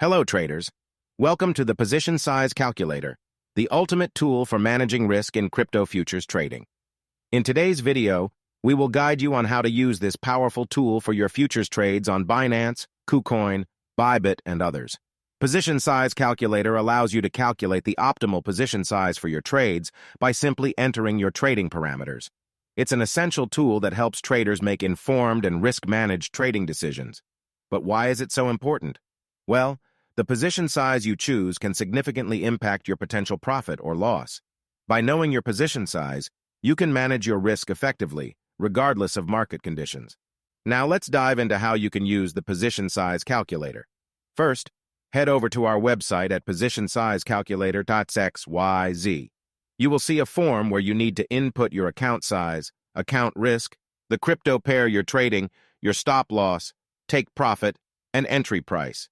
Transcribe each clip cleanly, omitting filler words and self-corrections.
Hello, traders. Welcome to the Position Size Calculator, the ultimate tool for managing risk in crypto futures trading. In today's video, we will guide you on how to use this powerful tool for your futures trades on Binance, KuCoin, Bybit, and others. Position Size Calculator allows you to calculate the optimal position size for your trades by simply entering your trading parameters. It's an essential tool that helps traders make informed and risk-managed trading decisions. But why is it so important? Well, the position size you choose can significantly impact your potential profit or loss. By knowing your position size, you can manage your risk effectively, regardless of market conditions. Now let's dive into how you can use the Position Size Calculator. First, head over to our website at positionsizecalculator.xyz. You will see a form where you need to input your account size, account risk, the crypto pair you're trading, your stop loss, take profit, and entry price.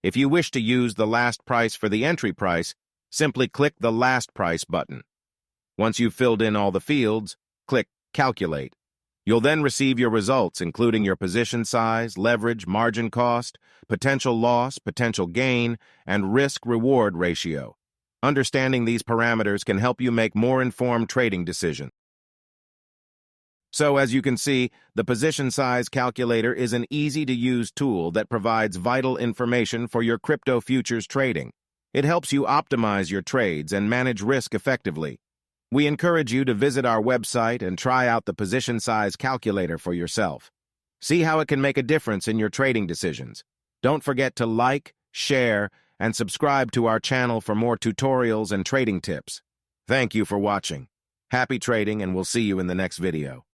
If you wish to use the last price for the entry price, simply click the Last Price button. Once you've filled in all the fields, click Calculate. You'll then receive your results, including your position size, leverage, margin cost, potential loss, potential gain, and risk-reward ratio. Understanding these parameters can help you make more informed trading decisions. So, as you can see, the Position Size Calculator is an easy-to-use tool that provides vital information for your crypto futures trading. It helps you optimize your trades and manage risk effectively. We encourage you to visit our website and try out the Position Size Calculator for yourself. See how it can make a difference in your trading decisions. Don't forget to like, share, and subscribe to our channel for more tutorials and trading tips. Thank you for watching. Happy trading, and we'll see you in the next video.